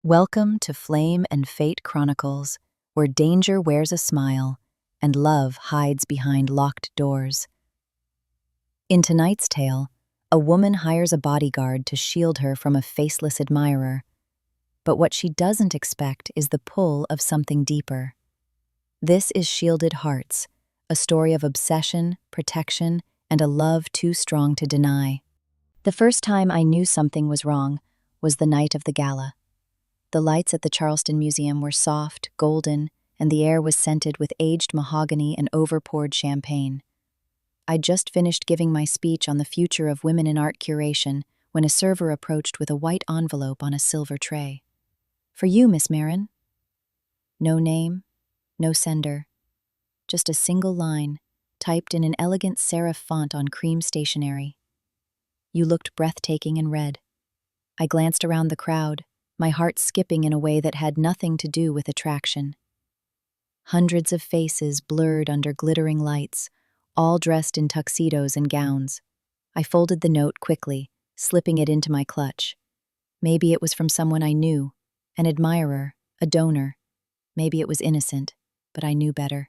Welcome to Flame and Fate Chronicles, where danger wears a smile and love hides behind locked doors. In tonight's tale, a woman hires a bodyguard to shield her from a faceless admirer, but what she doesn't expect is the pull of something deeper. This is Shielded Hearts, a story of obsession, protection, and a love too strong to deny. The first time I knew something was wrong was the night of the gala. The lights at the Charleston Museum were soft, golden, and the air was scented with aged mahogany and over-poured champagne. I'd just finished giving my speech on the future of women in art curation when a server approached with a white envelope on a silver tray. "For you, Miss Maren." No name, no sender. Just a single line, typed in an elegant serif font on cream stationery. "You looked breathtaking in red." I glanced around the crowd, my heart skipping in a way that had nothing to do with attraction. Hundreds of faces blurred under glittering lights, all dressed in tuxedos and gowns. I folded the note quickly, slipping it into my clutch. Maybe it was from someone I knew, an admirer, a donor. Maybe it was innocent, but I knew better.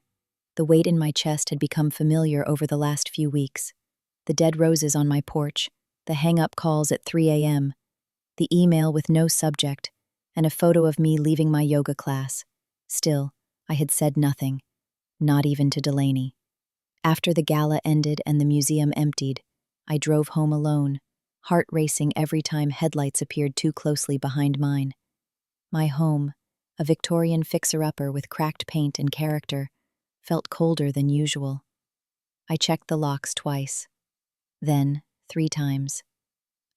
The weight in my chest had become familiar over the last few weeks. The dead roses on my porch, the hang-up calls at 3 a.m., the email with no subject, and a photo of me leaving my yoga class. Still, I had said nothing, not even to Delaney. After the gala ended and the museum emptied, I drove home alone, heart racing every time headlights appeared too closely behind mine. My home, a Victorian fixer-upper with cracked paint and character, felt colder than usual. I checked the locks twice, then 3 times.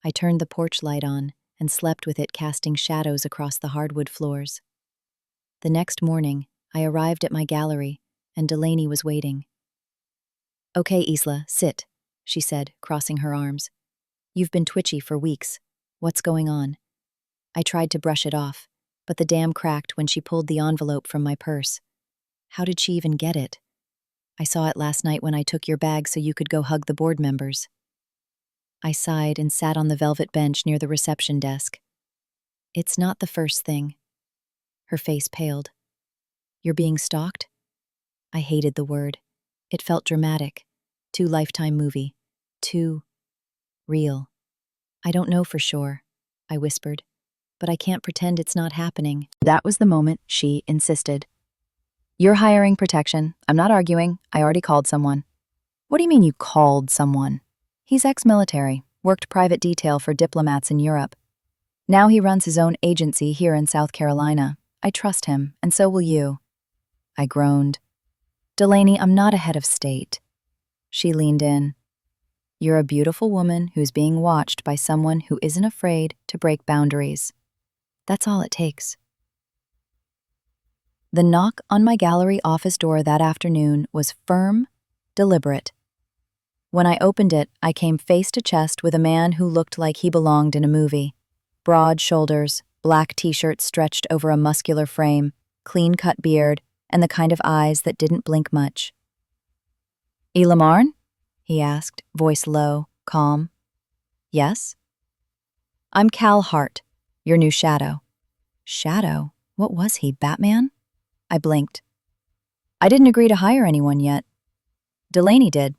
I turned the porch light on and slept with it casting shadows across the hardwood floors. The next morning, I arrived at my gallery, and Delaney was waiting. "Okay, Isla, sit," she said, crossing her arms. "You've been twitchy for weeks. What's going on?" I tried to brush it off, but the dam cracked when she pulled the envelope from my purse. How did she even get it? "I saw it last night when I took your bag so you could go hug the board members." I sighed and sat on the velvet bench near the reception desk. "It's not the first thing." Her face paled. "You're being stalked?" I hated the word. It felt dramatic, too Lifetime movie, too real. "I don't know for sure," I whispered, "but I can't pretend it's not happening." That was the moment she insisted. "You're hiring protection. I'm not arguing. I already called someone." "What do you mean you called someone?" "He's ex-military, worked private detail for diplomats in Europe. Now he runs his own agency here in South Carolina. I trust him, and so will you." I groaned. "Delaney, I'm not a head of state." She leaned in. "You're a beautiful woman who's being watched by someone who isn't afraid to break boundaries. That's all it takes." The knock on my gallery office door that afternoon was firm, deliberate. When I opened it, I came face to chest with a man who looked like he belonged in a movie. Broad shoulders, black t-shirt stretched over a muscular frame, clean-cut beard, and the kind of eyes that didn't blink much. "Isla Maren?" he asked, voice low, calm. "Yes?" "I'm Cal Hart, your new shadow." Shadow? What was he, Batman? I blinked. "I didn't agree to hire anyone yet." "Delaney did.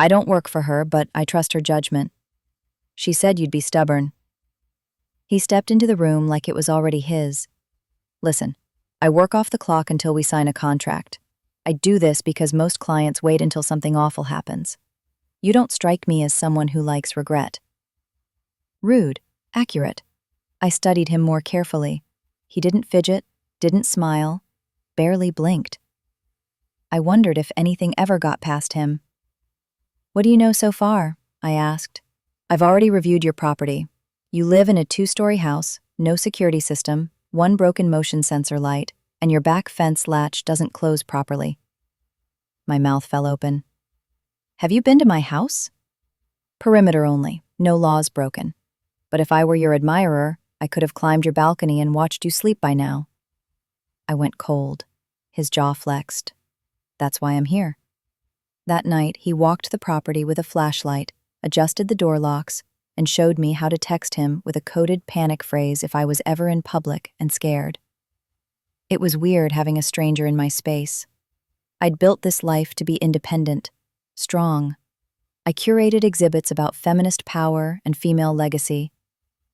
I don't work for her, but I trust her judgment. She said you'd be stubborn." He stepped into the room like it was already his. "Listen, I work off the clock until we sign a contract. I do this because most clients wait until something awful happens. You don't strike me as someone who likes regret." Rude, accurate. I studied him more carefully. He didn't fidget, didn't smile, barely blinked. I wondered if anything ever got past him. "What do you know so far?" I asked. "I've already reviewed your property. You live in a 2-story house, no security system, 1 broken motion sensor light, and your back fence latch doesn't close properly." My mouth fell open. "Have you been to my house?" "Perimeter only, no laws broken. But if I were your admirer, I could have climbed your balcony and watched you sleep by now." I went cold. His jaw flexed. "That's why I'm here." That night, he walked the property with a flashlight, adjusted the door locks, and showed me how to text him with a coded panic phrase if I was ever in public and scared. It was weird having a stranger in my space. I'd built this life to be independent, strong. I curated exhibits about feminist power and female legacy,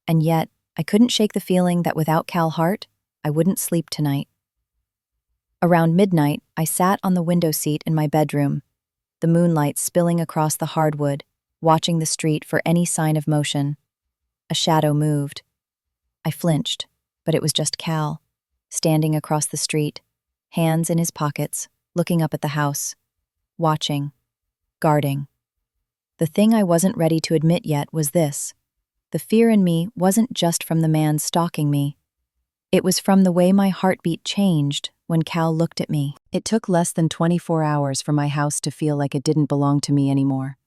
and yet I couldn't shake the feeling that without Cal Hart, I wouldn't sleep tonight. Around midnight, I sat on the window seat in my bedroom, the moonlight spilling across the hardwood, watching the street for any sign of motion. A shadow moved. I flinched, but it was just Cal, standing across the street, hands in his pockets, looking up at the house, watching, guarding. The thing I wasn't ready to admit yet was this. The fear in me wasn't just from the man stalking me. It was from the way my heartbeat changed when Cal looked at me. It took less than 24 hours for my house to feel like it didn't belong to me anymore.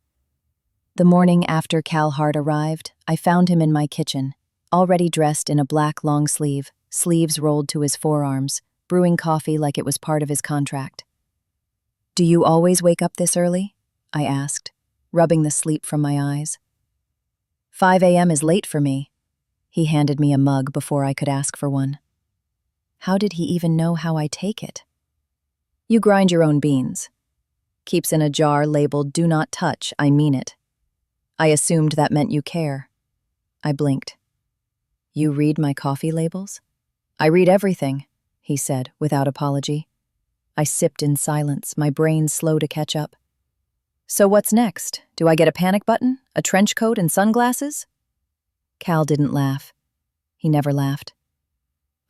The morning after Cal Hart arrived, I found him in my kitchen, already dressed in a black long sleeve, sleeves rolled to his forearms, brewing coffee like it was part of his contract. "Do you always wake up this early?" I asked, rubbing the sleep from my eyes. 5 a.m. is late for me." He handed me a mug before I could ask for one. How did he even know how I take it? "You grind your own beans." Keeps in a jar labeled "Do not touch, I mean it." I assumed that meant you care. I blinked. "You read my coffee labels?" "I read everything," he said without apology. I sipped in silence, my brain slow to catch up. "So what's next? Do I get a panic button, a trench coat, and sunglasses?" Cal didn't laugh. He never laughed.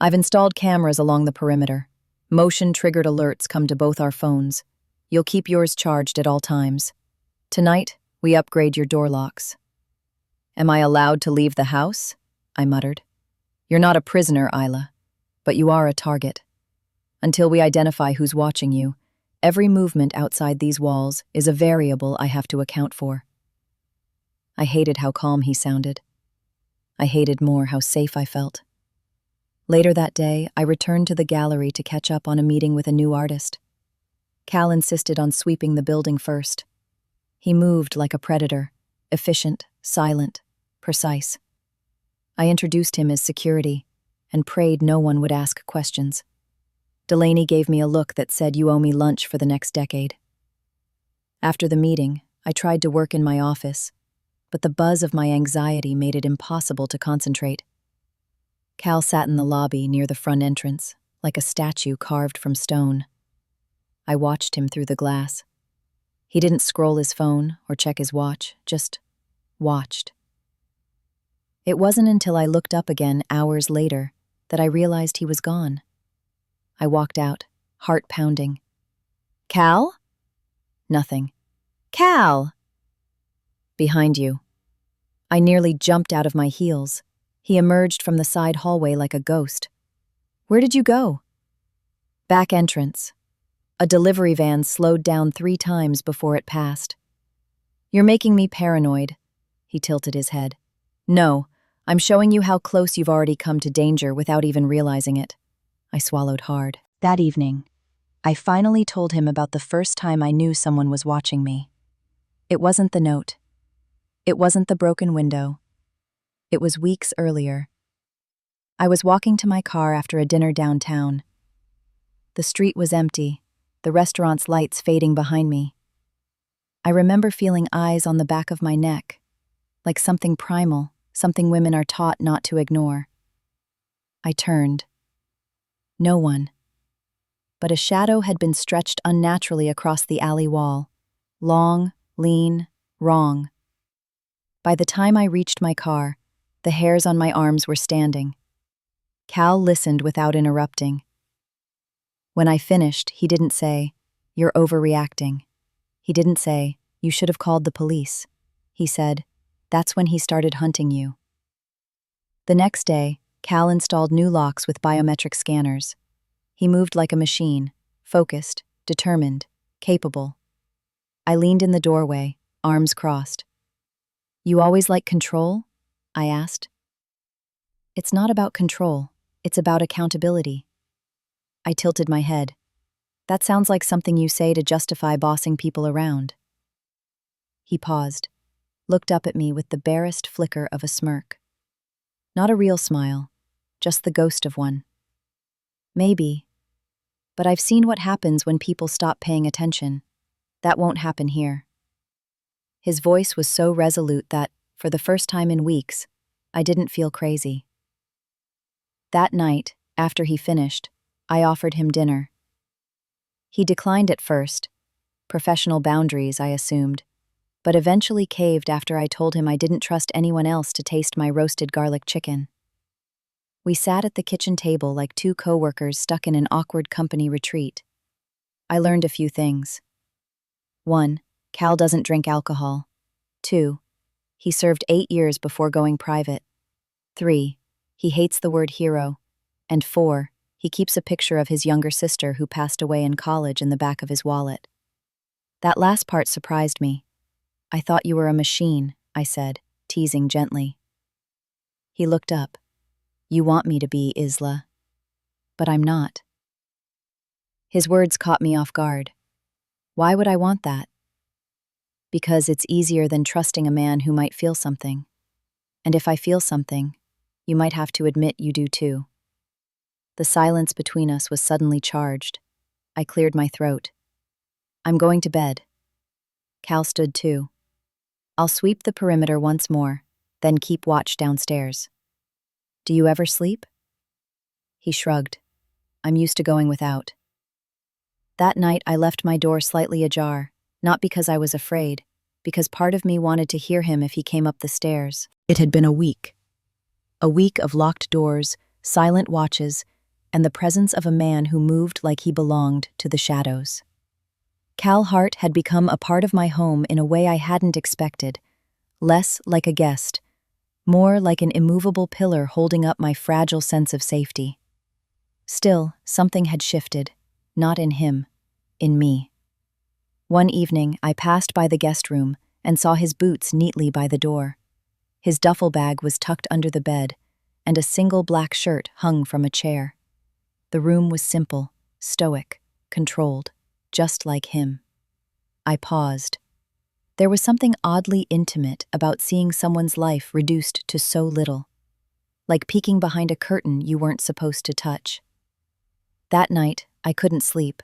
"I've installed cameras along the perimeter. Motion-triggered alerts come to both our phones. You'll keep yours charged at all times. Tonight, we upgrade your door locks." "Am I allowed to leave the house?" I muttered. "You're not a prisoner, Isla, but you are a target. Until we identify who's watching you, every movement outside these walls is a variable I have to account for." I hated how calm he sounded. I hated more how safe I felt. Later that day, I returned to the gallery to catch up on a meeting with a new artist. Cal insisted on sweeping the building first. He moved like a predator, efficient, silent, precise. I introduced him as security and prayed no one would ask questions. Delaney gave me a look that said, "You owe me lunch for the next decade." After the meeting, I tried to work in my office, but the buzz of my anxiety made it impossible to concentrate. Cal sat in the lobby near the front entrance, like a statue carved from stone. I watched him through the glass. He didn't scroll his phone or check his watch, just watched. It wasn't until I looked up again hours later that I realized he was gone. I walked out, heart pounding. "Cal?" Nothing. "Cal!" "Behind you." I nearly jumped out of my heels. He emerged from the side hallway like a ghost. "Where did you go?" "Back entrance." A delivery van slowed down 3 times before it passed. "You're making me paranoid." He tilted his head. "No, I'm showing you how close you've already come to danger without even realizing it." I swallowed hard. That evening, I finally told him about the first time I knew someone was watching me. It wasn't the note. It wasn't the broken window. It was weeks earlier. I was walking to my car after a dinner downtown. The street was empty, the restaurant's lights fading behind me. I remember feeling eyes on the back of my neck, like something primal, something women are taught not to ignore. I turned. No one. But a shadow had been stretched unnaturally across the alley wall. Long, lean, wrong. By the time I reached my car, the hairs on my arms were standing. Cal listened without interrupting. When I finished, he didn't say, "You're overreacting." He didn't say, "You should have called the police." He said, "That's when he started hunting you." The next day, Cal installed new locks with biometric scanners. He moved like a machine, focused, determined, capable. I leaned in the doorway, arms crossed. "You always like control?" I asked. "It's not about control, it's about accountability." I tilted my head. "That sounds like something you say to justify bossing people around." He paused. looked up at me with the barest flicker of a smirk. Not a real smile, just the ghost of one. Maybe, but I've seen what happens when people stop paying attention. That won't happen here. His voice was so resolute that, for the first time in weeks, I didn't feel crazy. That night, after he finished, I offered him dinner. He declined at first, professional boundaries, I assumed, but eventually caved after I told him I didn't trust anyone else to taste my roasted garlic chicken. We sat at the kitchen table like two coworkers stuck in an awkward company retreat. I learned a few things. 1. Cal doesn't drink alcohol. 2. He served 8 years before going private. 3. He hates the word hero. And 4. He keeps a picture of his younger sister who passed away in college in the back of his wallet. That last part surprised me. I thought you were a machine, I said, teasing gently. He looked up. You want me to be, Isla. But I'm not. His words caught me off guard. Why would I want that? Because it's easier than trusting a man who might feel something. And if I feel something, you might have to admit you do too. The silence between us was suddenly charged. I cleared my throat. I'm going to bed. Cal stood too. I'll sweep the perimeter once more, then keep watch downstairs. Do you ever sleep? He shrugged. I'm used to going without. That night I left my door slightly ajar, not because I was afraid, because part of me wanted to hear him if he came up the stairs. It had been a week. A week of locked doors, silent watches, and the presence of a man who moved like he belonged to the shadows. Cal Hart had become a part of my home in a way I hadn't expected, less like a guest, more like an immovable pillar holding up my fragile sense of safety. Still, something had shifted, not in him, in me. One evening, I passed by the guest room and saw his boots neatly by the door. His duffel bag was tucked under the bed, and a single black shirt hung from a chair. The room was simple, stoic, controlled, just like him. I paused. There was something oddly intimate about seeing someone's life reduced to so little, like peeking behind a curtain you weren't supposed to touch. That night, I couldn't sleep.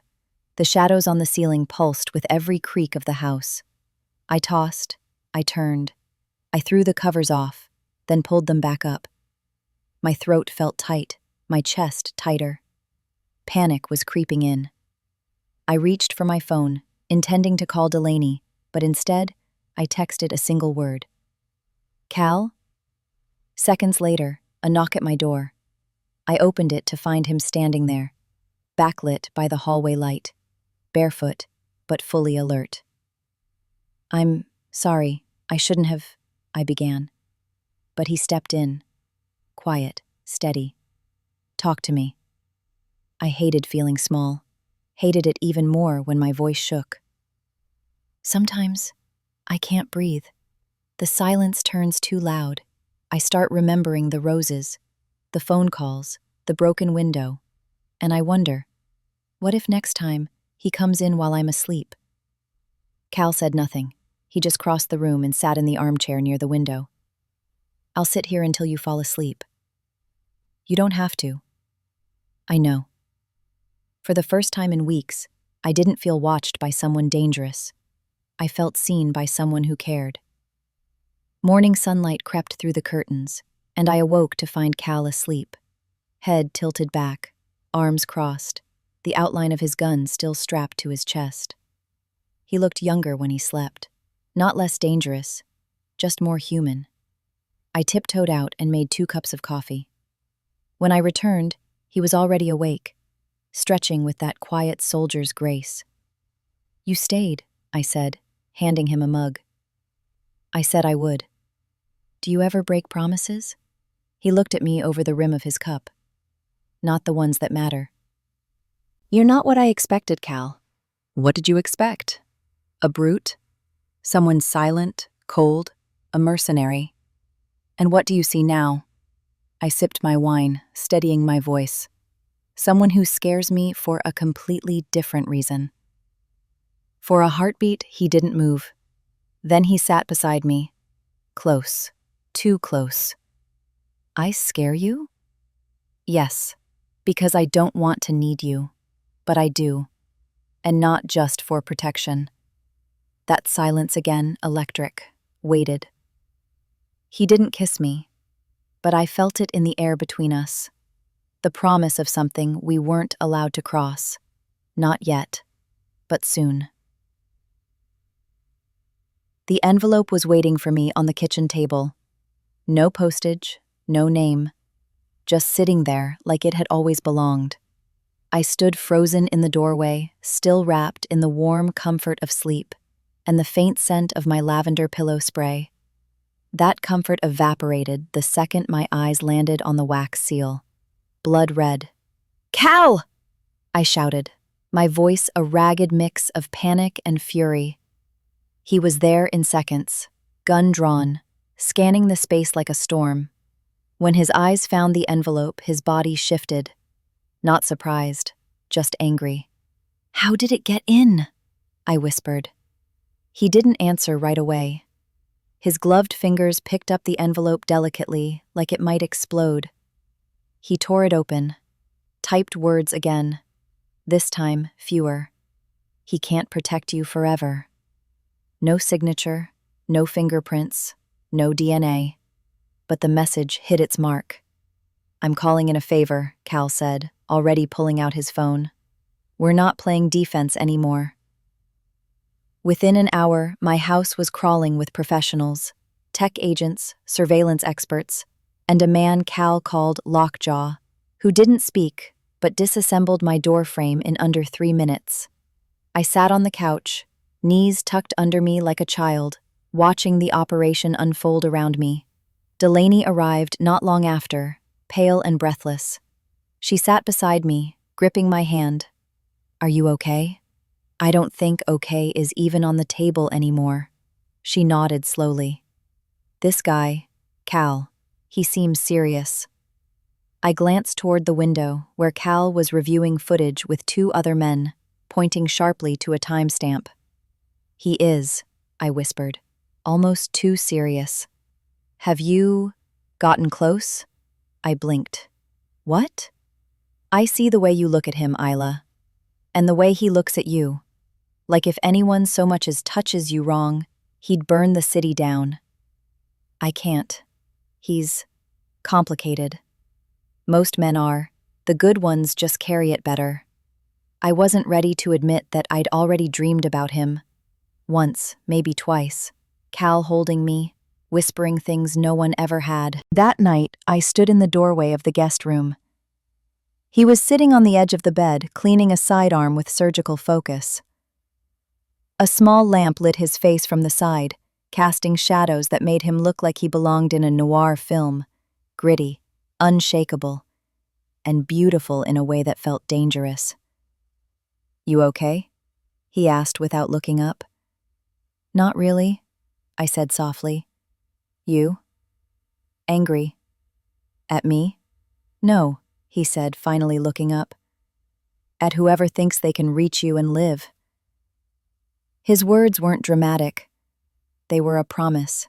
The shadows on the ceiling pulsed with every creak of the house. I tossed, I turned, I threw the covers off, then pulled them back up. My throat felt tight, my chest tighter. Panic was creeping in. I reached for my phone, intending to call Delaney, but instead, I texted a single word. Cal? Seconds later, a knock at my door. I opened it to find him standing there, backlit by the hallway light, barefoot, but fully alert. I'm sorry, I shouldn't have, I began. But he stepped in, quiet, steady. Talk to me. I hated feeling small, hated it even more when my voice shook. Sometimes, I can't breathe. The silence turns too loud. I start remembering the roses, the phone calls, the broken window, and I wonder, what if next time he comes in while I'm asleep? Cal said nothing. He just crossed the room and sat in the armchair near the window. I'll sit here until you fall asleep. You don't have to. I know. For the first time in weeks, I didn't feel watched by someone dangerous. I felt seen by someone who cared. Morning sunlight crept through the curtains, and I awoke to find Cal asleep. Head tilted back, arms crossed, the outline of his gun still strapped to his chest. He looked younger when he slept, not less dangerous, just more human. I tiptoed out and made 2 cups of coffee. When I returned, he was already awake, stretching with that quiet soldier's grace. You stayed, I said, handing him a mug. I said I would. Do you ever break promises? He looked at me over the rim of his cup. Not the ones that matter. You're not what I expected, Cal. What did you expect? A brute? Someone silent, cold, a mercenary? And what do you see now? I sipped my wine, steadying my voice. Someone who scares me for a completely different reason. For a heartbeat, he didn't move. Then he sat beside me, Close. Too close. I scare you? Yes, because I don't want to need you, but I do, and not just for protection. That silence again, electric, waited. He didn't kiss me, but I felt it in the air between us, the promise of something we weren't allowed to cross. Not yet, but soon. The envelope was waiting for me on the kitchen table. No postage, no name, just sitting there like it had always belonged. I stood frozen in the doorway, still wrapped in the warm comfort of sleep and the faint scent of my lavender pillow spray. That comfort evaporated the second my eyes landed on the wax seal. Blood red. "Cal!" I shouted, my voice a ragged mix of panic and fury. He was there in seconds, gun drawn, scanning the space like a storm. When his eyes found the envelope, his body shifted. Not surprised, just angry. "How did it get in?" I whispered. He didn't answer right away. His gloved fingers picked up the envelope delicately, like it might explode. He tore it open, typed words again, this time fewer. "He can't protect you forever." No signature, no fingerprints, no DNA. But the message hit its mark. "I'm calling in a favor," Cal said, already pulling out his phone. "We're not playing defense anymore." Within an hour, my house was crawling with professionals, tech agents, surveillance experts, and a man Cal called Lockjaw, who didn't speak but disassembled my door frame in under 3 minutes. I sat on the couch, knees tucked under me like a child, watching the operation unfold around me. Delaney arrived not long after, pale and breathless. She sat beside me, gripping my hand. "Are you okay?" "I don't think okay is even on the table anymore." She nodded slowly. "This guy, Cal, he seems serious." I glanced toward the window, where Cal was reviewing footage with 2 other men, pointing sharply to a timestamp. "He is," I whispered, "almost too serious." "Have you gotten close?" I blinked. "What?" "I see the way you look at him, Isla, and the way he looks at you. Like if anyone so much as touches you wrong, he'd burn the city down." "I can't. He's complicated. Most men are. The good ones just carry it better." I wasn't ready to admit that I'd already dreamed about him. Once, maybe twice. Cal holding me, whispering things no one ever had. That night, I stood in the doorway of the guest room. He was sitting on the edge of the bed, cleaning a sidearm with surgical focus. A small lamp lit his face from the side, casting shadows that made him look like he belonged in a noir film, gritty, unshakable, and beautiful in a way that felt dangerous. "You okay?" he asked without looking up. "Not really," I said softly. "You?" "Angry." "At me?" "No," he said, finally looking up. "At whoever thinks they can reach you and live." His words weren't dramatic. They were a promise.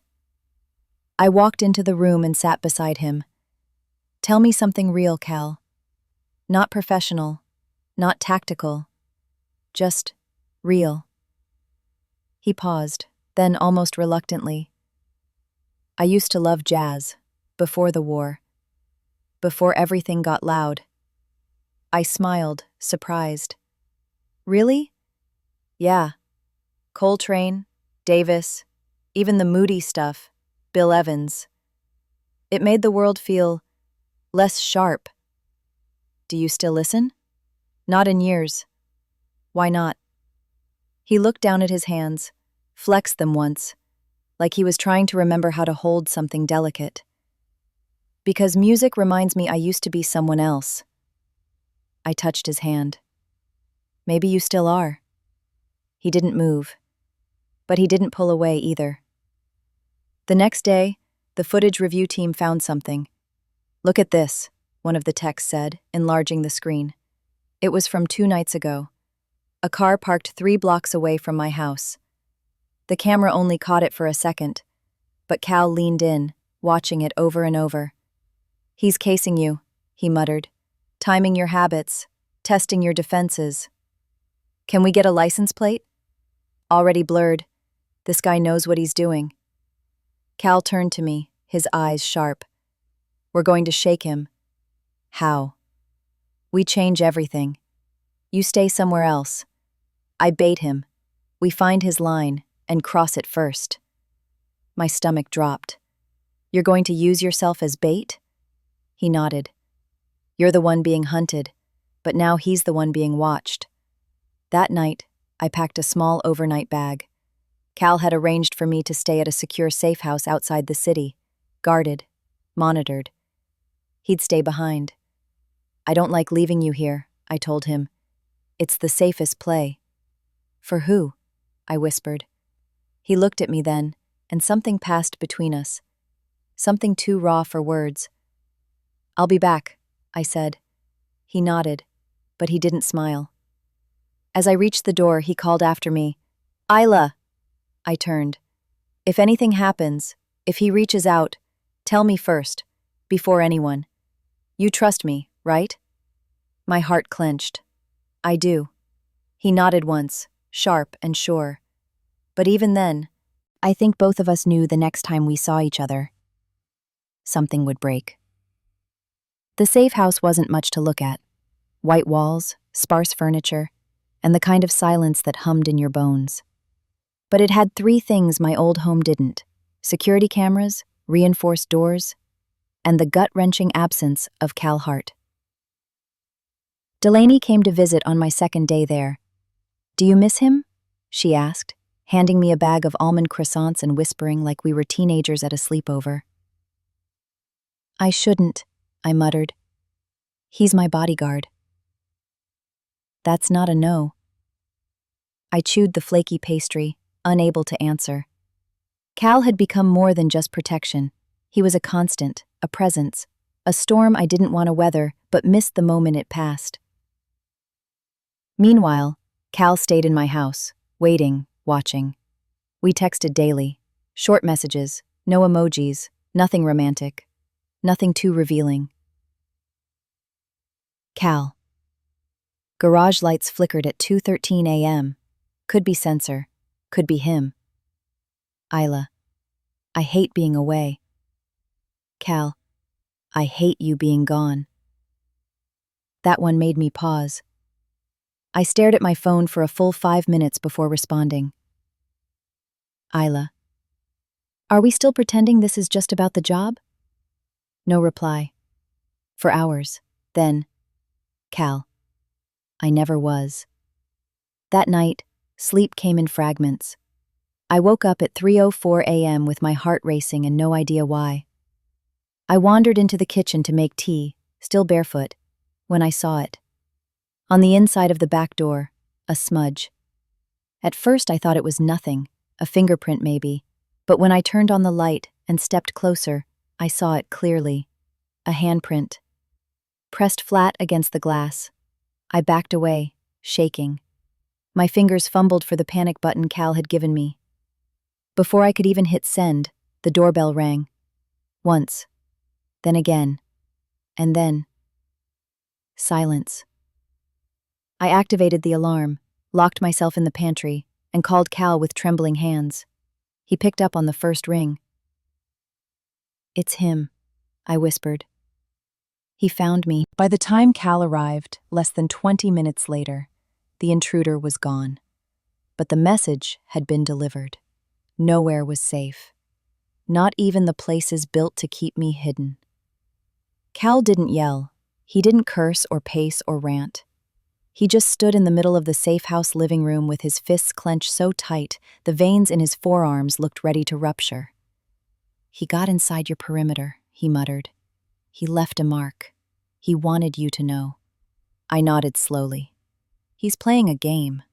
I walked into the room and sat beside him. "Tell me something real, Cal. Not professional, not tactical. Just real." He paused, then almost reluctantly. "I used to love jazz, before the war. Before everything got loud." I smiled, surprised. "Really?" "Yeah. Coltrane, Davis, even the moody stuff, Bill Evans. It made the world feel less sharp." "Do you still listen?" "Not in years." "Why not?" He looked down at his hands, flexed them once, like he was trying to remember how to hold something delicate. "Because music reminds me I used to be someone else." I touched his hand. "Maybe you still are." He didn't move, but he didn't pull away either. The next day, the footage review team found something. "Look at this," one of the techs said, enlarging the screen. It was from 2 nights ago. A car parked 3 blocks away from my house. The camera only caught it for a second, but Cal leaned in, watching it over and over. "He's casing you," he muttered, "timing your habits, testing your defenses. Can we get a license plate?" "Already blurred. This guy knows what he's doing." Cal turned to me, his eyes sharp. "We're going to shake him." "How?" "We change everything. You stay somewhere else." I bait him. We find his line and cross it first. My stomach dropped. "You're going to use yourself as bait?" He nodded. "You're the one being hunted, but now he's the one being watched." That night, I packed a small overnight bag. Cal had arranged for me to stay at a secure safe house outside the city, guarded, monitored. He'd stay behind. "I don't like leaving you here," I told him. "It's the safest play." "For who?" I whispered. He looked at me then, and something passed between us. Something too raw for words. "I'll be back," I said. He nodded, but he didn't smile. As I reached the door, he called after me, "Isla!" I turned. "If anything happens, if he reaches out, tell me first, before anyone. You trust me, right?" My heart clenched. "I do." He nodded once, sharp and sure. But even then, I think both of us knew the next time we saw each other, something would break. The safe house wasn't much to look at. White walls, sparse furniture, and the kind of silence that hummed in your bones. But it had three things my old home didn't: security cameras, reinforced doors, and the gut-wrenching absence of Cal Hart. Delaney came to visit on my second day there. "Do you miss him?" she asked, handing me a bag of almond croissants and whispering like we were teenagers at a sleepover. "I shouldn't," I muttered. "He's my bodyguard." "That's not a no." I chewed the flaky pastry, unable to answer. Cal had become more than just protection. He was a constant, a presence, a storm I didn't want to weather but missed the moment it passed. Meanwhile, Cal stayed in my house, waiting, watching. We texted daily, short messages, no emojis, nothing romantic, nothing too revealing. Cal. Garage lights flickered at 2:13 a.m. Could be sensor, could be him. Isla. I hate being away. Cal. I hate you being gone. That one made me pause. I stared at my phone for a full 5 minutes before responding. Isla. Are we still pretending this is just about the job? No reply. For hours. Then, Cal. I never was. That night, sleep came in fragments. I woke up at 3:04 a.m. with my heart racing and no idea why. I wandered into the kitchen to make tea, still barefoot, when I saw it. On the inside of the back door, a smudge. At first I thought it was nothing, a fingerprint maybe, but when I turned on the light and stepped closer, I saw it clearly. A handprint. Pressed flat against the glass. I backed away, shaking. My fingers fumbled for the panic button Cal had given me. Before I could even hit send, the doorbell rang. Once. Then again. And then. Silence. I activated the alarm, locked myself in the pantry, and called Cal with trembling hands. He picked up on the first ring. It's him, I whispered. He found me. By the time Cal arrived, less than 20 minutes later, the intruder was gone. But the message had been delivered. Nowhere was safe. Not even the places built to keep me hidden. Cal didn't yell. He didn't curse or pace or rant. He just stood in the middle of the safe house living room with his fists clenched so tight, the veins in his forearms looked ready to rupture. He got inside your perimeter, he muttered. He left a mark. He wanted you to know. I nodded slowly. He's playing a game.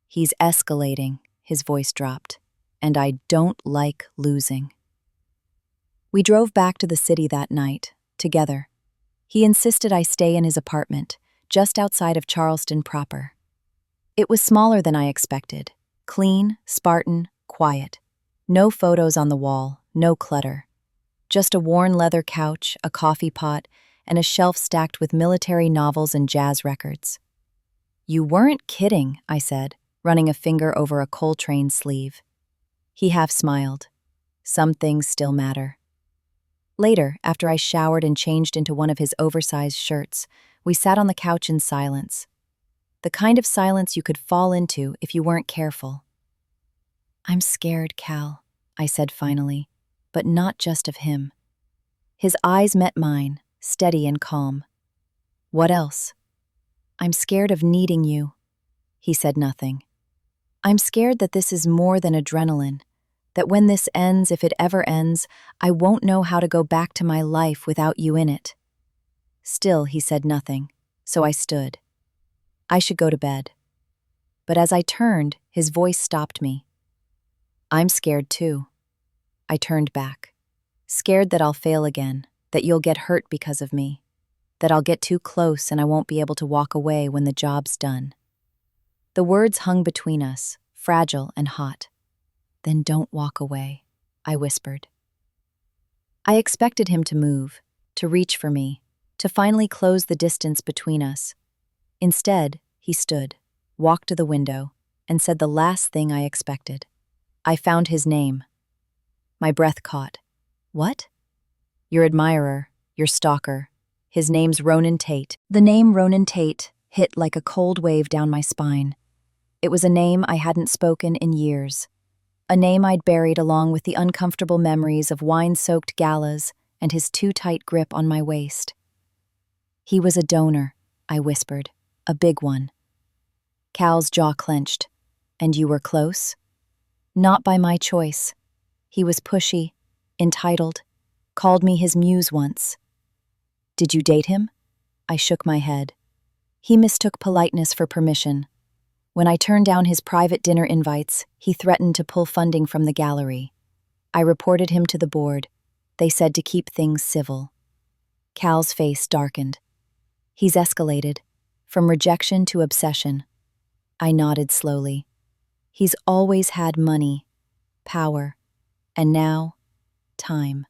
He's escalating, his voice dropped. And I don't like losing. We drove back to the city that night, together. He insisted I stay in his apartment, just outside of Charleston proper. It was smaller than I expected. Clean, Spartan, quiet. No photos on the wall, no clutter. Just a worn leather couch, a coffee pot, and a shelf stacked with military novels and jazz records. "You weren't kidding," I said, running a finger over a Coltrane sleeve. He half smiled. Some things still matter. Later, after I showered and changed into one of his oversized shirts, we sat on the couch in silence. The kind of silence you could fall into if you weren't careful. "I'm scared, Cal," I said finally, but not just of him. His eyes met mine, steady and calm. "What else?" "I'm scared of needing you." He said nothing. "I'm scared that this is more than adrenaline, that when this ends, if it ever ends, I won't know how to go back to my life without you in it." Still, he said nothing, so I stood. I should go to bed. But as I turned, his voice stopped me. "I'm scared too." I turned back. "Scared that I'll fail again, that you'll get hurt because of me, that I'll get too close and I won't be able to walk away when the job's done." The words hung between us, fragile and hot. "Then don't walk away," I whispered. I expected him to move, to reach for me, to finally close the distance between us. Instead, he stood, walked to the window, and said the last thing I expected. "I found his name." My breath caught. "What?" "Your admirer, your stalker. His name's Ronan Tate." The name Ronan Tate hit like a cold wave down my spine. It was a name I hadn't spoken in years. A name I'd buried along with the uncomfortable memories of wine-soaked galas and his too-tight grip on my waist. "He was a donor," I whispered, "a big one." Cal's jaw clenched. "And you were close?" "Not by my choice. He was pushy, entitled, called me his muse once." "Did you date him?" I shook my head. He mistook politeness for permission. When I turned down his private dinner invites, he threatened to pull funding from the gallery. I reported him to the board. They said to keep things civil. Cal's face darkened. "He's escalated, from rejection to obsession." I nodded slowly. "He's always had money, power, and now, time."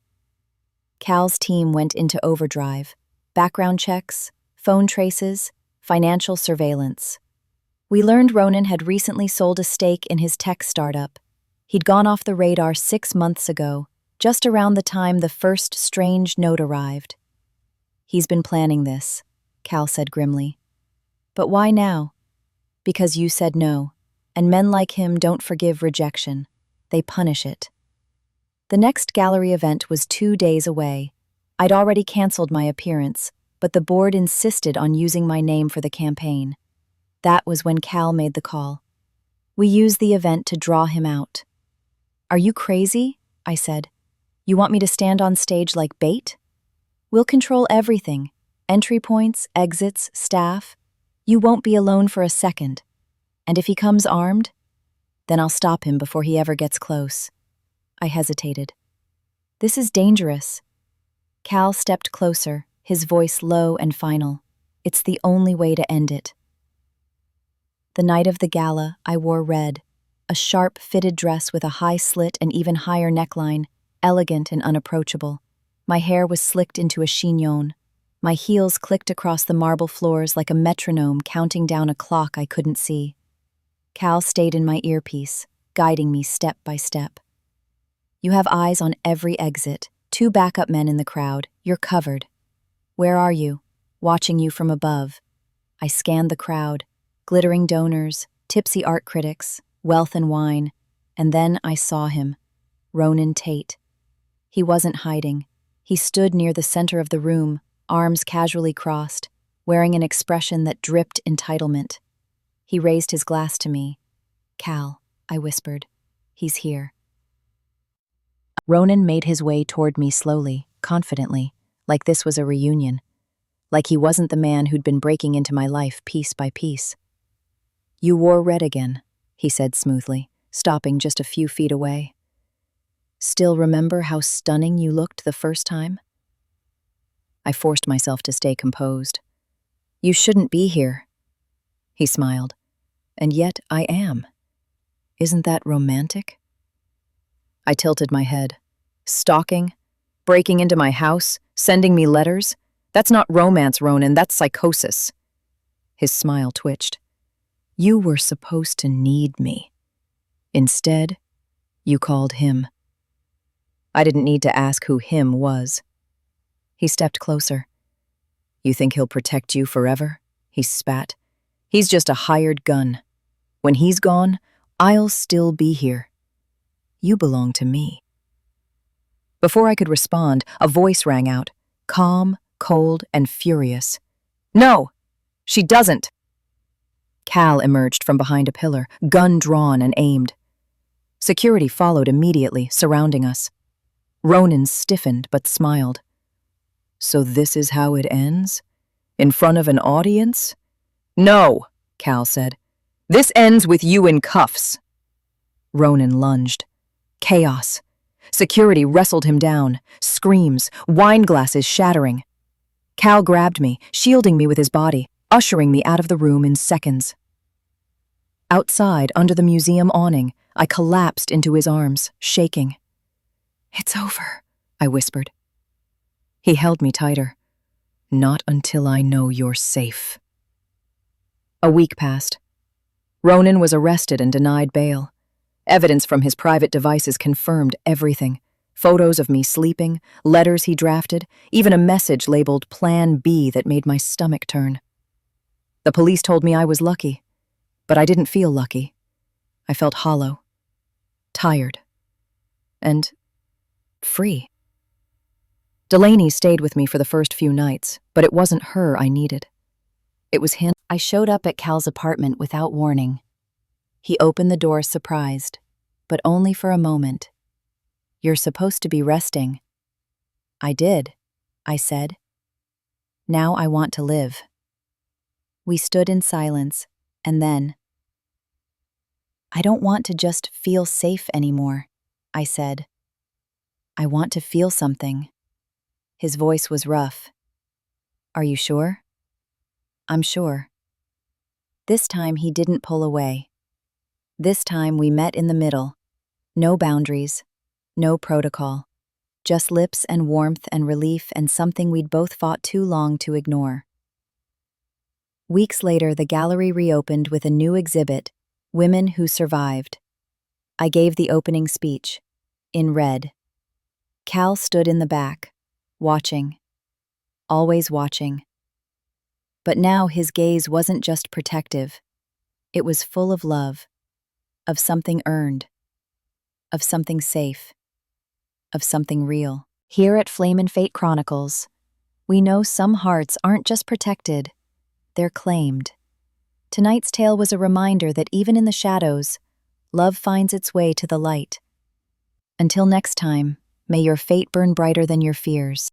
Cal's team went into overdrive. Background checks, phone traces, financial surveillance. We learned Ronan had recently sold a stake in his tech startup. He'd gone off the radar 6 months ago, just around the time the first strange note arrived. "He's been planning this," Cal said grimly. "But why now?" "Because you said no, and men like him don't forgive rejection. They punish it." The next gallery event was 2 days away. I'd already canceled my appearance, but the board insisted on using my name for the campaign. That was when Cal made the call. "We used the event to draw him out." "Are you crazy?" I said. "You want me to stand on stage like bait?" "We'll control everything. Entry points, exits, staff. You won't be alone for a second. And if he comes armed, then I'll stop him before he ever gets close." I hesitated. "This is dangerous." Cal stepped closer, his voice low and final. "It's the only way to end it." The night of the gala, I wore red, a sharp, fitted dress with a high slit and even higher neckline, elegant and unapproachable. My hair was slicked into a chignon. My heels clicked across the marble floors like a metronome counting down a clock I couldn't see. Cal stayed in my earpiece, guiding me step by step. "You have eyes on every exit, 2 backup men in the crowd. You're covered." "Where are you?" "Watching you from above." I scanned the crowd. Glittering donors, tipsy art critics, wealth and wine, and then I saw him, Ronan Tate. He wasn't hiding. He stood near the center of the room, arms casually crossed, wearing an expression that dripped entitlement. He raised his glass to me. "Cal," I whispered, "he's here." Ronan made his way toward me slowly, confidently, like this was a reunion, like he wasn't the man who'd been breaking into my life piece by piece. "You wore red again," he said smoothly, stopping just a few feet away. "Still remember how stunning you looked the first time?" I forced myself to stay composed. "You shouldn't be here." He smiled. "And yet I am. Isn't that romantic?" I tilted my head. Stalking? Breaking into my house? Sending me letters? That's not romance, Ronan, that's psychosis. His smile twitched. You were supposed to need me. Instead, you called him. I didn't need to ask who him was. He stepped closer. You think he'll protect you forever? He spat. He's just a hired gun. When he's gone, I'll still be here. You belong to me. Before I could respond, a voice rang out, calm, cold, and furious. No, she doesn't. Cal emerged from behind a pillar, gun drawn and aimed. Security followed immediately, surrounding us. Ronan stiffened but smiled. So this is how it ends? In front of an audience? No, Cal said. This ends with you in cuffs. Ronan lunged. Chaos. Security wrestled him down. Screams, wine glasses shattering. Cal grabbed me, shielding me with his body, ushering me out of the room in seconds. Outside, under the museum awning, I collapsed into his arms, shaking. It's over, I whispered. He held me tighter. Not until I know you're safe. A week passed. Ronan was arrested and denied bail. Evidence from his private devices confirmed everything. Photos of me sleeping, letters he drafted, even a message labeled Plan B that made my stomach turn. The police told me I was lucky, but I didn't feel lucky. I felt hollow, tired, and free. Delaney stayed with me for the first few nights, but it wasn't her I needed. It was him. I showed up at Cal's apartment without warning. He opened the door surprised, but only for a moment. You're supposed to be resting. I did, I said. Now I want to live. We stood in silence, and then, I don't want to just feel safe anymore, I said. I want to feel something. His voice was rough. Are you sure? I'm sure. This time he didn't pull away. This time we met in the middle. No boundaries, no protocol. Just lips and warmth and relief and something we'd both fought too long to ignore. Weeks later, the gallery reopened with a new exhibit, Women Who Survived. I gave the opening speech, in red. Cal stood in the back, watching, always watching. But now his gaze wasn't just protective. It was full of love, of something earned, of something safe, of something real. Here at Flame Fate Chronicles, we know some hearts aren't just protected, they're claimed. Tonight's tale was a reminder that even in the shadows, love finds its way to the light. Until next time, may your fate burn brighter than your fears.